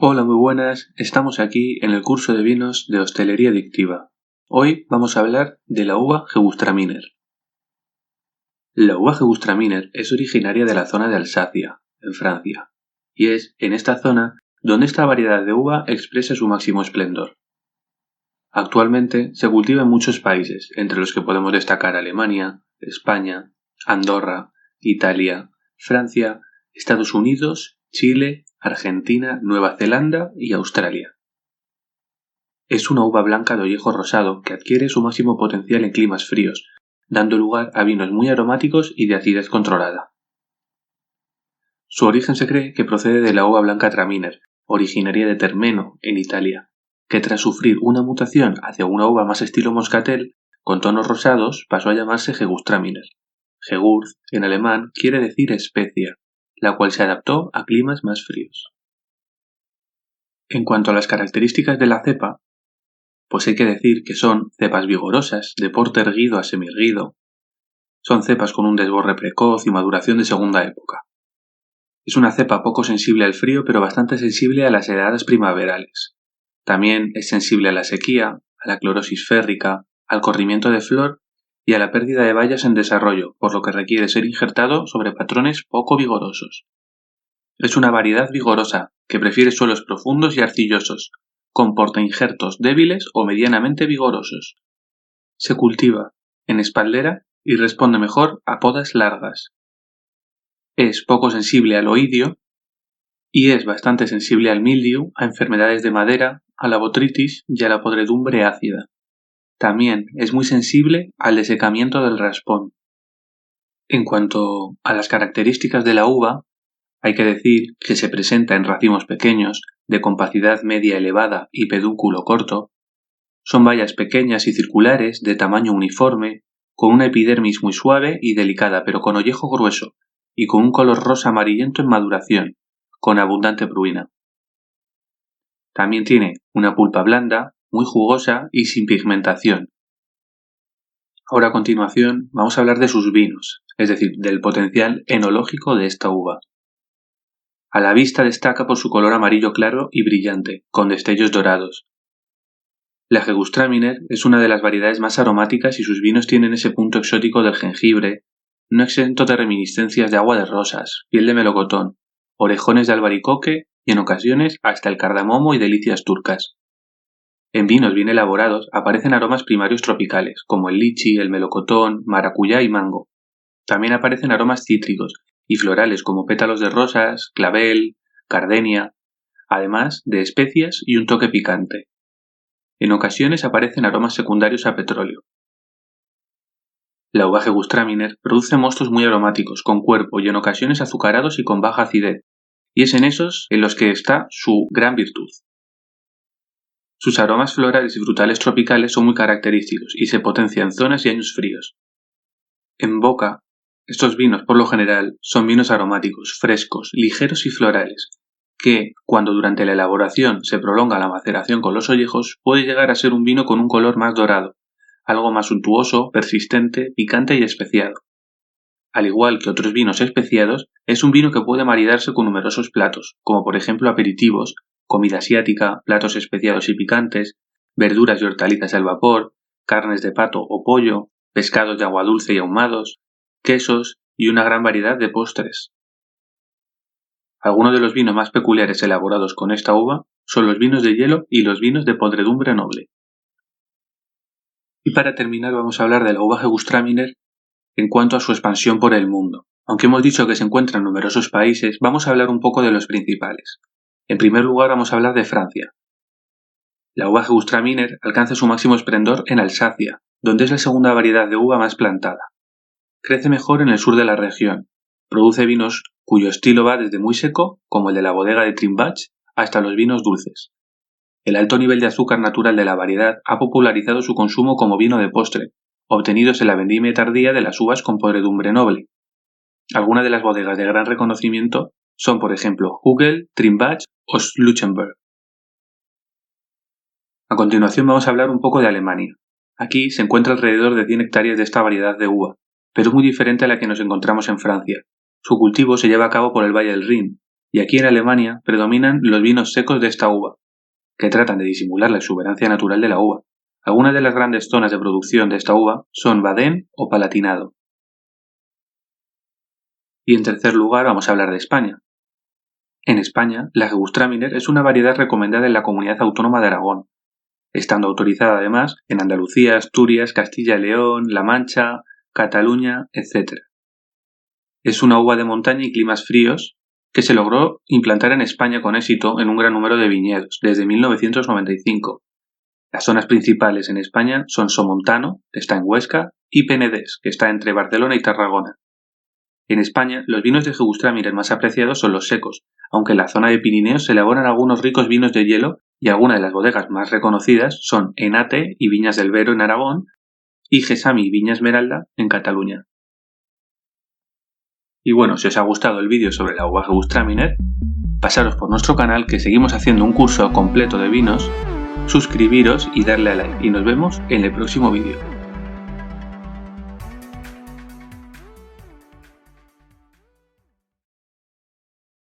Hola, muy buenas. Estamos aquí en el curso de vinos de Hostelería Adictiva. Hoy vamos a hablar de la uva Gewürztraminer. La uva Gewürztraminer es originaria de la zona de Alsacia, en Francia, y es en esta zona donde esta variedad de uva expresa su máximo esplendor. Actualmente se cultiva en muchos países, entre los que podemos destacar Alemania, España, Andorra, Italia, Francia, Estados Unidos, Chile, Argentina, Nueva Zelanda y Australia. Es una uva blanca de ollejo rosado que adquiere su máximo potencial en climas fríos, dando lugar a vinos muy aromáticos y de acidez controlada. Su origen se cree que procede de la uva blanca Traminer, originaria de Termeno, en Italia, que tras sufrir una mutación hacia una uva más estilo moscatel, con tonos rosados, pasó a llamarse Gewürztraminer. Gewürz, en alemán, quiere decir especia, la cual se adaptó a climas más fríos. En cuanto a las características de la cepa, pues hay que decir que son cepas vigorosas, de porte erguido a semierguido. Son cepas con un desborre precoz y maduración de segunda época. Es una cepa poco sensible al frío, pero bastante sensible a las heladas primaverales. También es sensible a la sequía, a la clorosis férrica, al corrimiento de flor y a la pérdida de bayas en desarrollo, por lo que requiere ser injertado sobre patrones poco vigorosos. Es una variedad vigorosa, que prefiere suelos profundos y arcillosos, con portainjertos débiles o medianamente vigorosos. Se cultiva en espaldera y responde mejor a podas largas. Es poco sensible al oidio y es bastante sensible al mildiu, a enfermedades de madera, a la botrytis y a la podredumbre ácida. También es muy sensible al desecamiento del raspón. En cuanto a las características de la uva, hay que decir que se presenta en racimos pequeños, de compacidad media elevada y pedúnculo corto. Son bayas pequeñas y circulares, de tamaño uniforme, con una epidermis muy suave y delicada, pero con ollejo grueso, y con un color rosa amarillento en maduración, con abundante pruina. También tiene una pulpa blanda, muy jugosa y sin pigmentación. Ahora a continuación vamos a hablar de sus vinos, es decir, del potencial enológico de esta uva. A la vista destaca por su color amarillo claro y brillante, con destellos dorados. La Gewürztraminer es una de las variedades más aromáticas y sus vinos tienen ese punto exótico del jengibre, no exento de reminiscencias de agua de rosas, piel de melocotón, orejones de albaricoque y en ocasiones hasta el cardamomo y delicias turcas. En vinos bien elaborados aparecen aromas primarios tropicales, como el lichi, el melocotón, maracuyá y mango. También aparecen aromas cítricos y florales como pétalos de rosas, clavel, gardenia, además de especias y un toque picante. En ocasiones aparecen aromas secundarios a petróleo. La uva Gewürztraminer produce mostos muy aromáticos, con cuerpo y en ocasiones azucarados y con baja acidez, y es en esos en los que está su gran virtud. Sus aromas florales y frutales tropicales son muy característicos y se potencian en zonas y años fríos. En boca, estos vinos por lo general son vinos aromáticos, frescos, ligeros y florales, que, cuando durante la elaboración se prolonga la maceración con los ollejos, puede llegar a ser un vino con un color más dorado, algo más suntuoso, persistente, picante y especiado. Al igual que otros vinos especiados, es un vino que puede maridarse con numerosos platos, como por ejemplo aperitivos, comida asiática, platos especiados y picantes, verduras y hortalizas al vapor, carnes de pato o pollo, pescados de agua dulce y ahumados, quesos y una gran variedad de postres. Algunos de los vinos más peculiares elaborados con esta uva son los vinos de hielo y los vinos de podredumbre noble. Y para terminar vamos a hablar de la uva Gewürztraminer en cuanto a su expansión por el mundo. Aunque hemos dicho que se encuentra en numerosos países, vamos a hablar un poco de los principales. En primer lugar vamos a hablar de Francia. La uva Gewürztraminer alcanza su máximo esplendor en Alsacia, donde es la segunda variedad de uva más plantada. Crece mejor en el sur de la región. Produce vinos cuyo estilo va desde muy seco, como el de la bodega de Trimbach, hasta los vinos dulces. El alto nivel de azúcar natural de la variedad ha popularizado su consumo como vino de postre, obtenidos en la vendimia tardía de las uvas con podredumbre noble. Algunas de las bodegas de gran reconocimiento son, por ejemplo, Hugel, Trimbach o Schlützenberg. A continuación vamos a hablar un poco de Alemania. Aquí se encuentra alrededor de 100 hectáreas de esta variedad de uva, pero es muy diferente a la que nos encontramos en Francia. Su cultivo se lleva a cabo por el Valle del Rin, y aquí en Alemania predominan los vinos secos de esta uva, que tratan de disimular la exuberancia natural de la uva. Algunas de las grandes zonas de producción de esta uva son Baden o Palatinado. Y en tercer lugar vamos a hablar de España. En España, la Gewürztraminer es una variedad recomendada en la Comunidad Autónoma de Aragón, estando autorizada además en Andalucía, Asturias, Castilla y León, La Mancha, Cataluña, etc. Es una uva de montaña y climas fríos que se logró implantar en España con éxito en un gran número de viñedos desde 1995. Las zonas principales en España son Somontano, que está en Huesca, y Penedès, que está entre Barcelona y Tarragona. En España, los vinos de Gewürztraminer más apreciados son los secos, aunque en la zona de Pirineos se elaboran algunos ricos vinos de hielo y algunas de las bodegas más reconocidas son Enate y Viñas del Vero en Aragón y Gessamí y Viña Esmeralda en Cataluña. Y bueno, si os ha gustado el vídeo sobre la uva Gewürztraminer, pasaros por nuestro canal que seguimos haciendo un curso completo de vinos, suscribiros y darle a like y nos vemos en el próximo vídeo.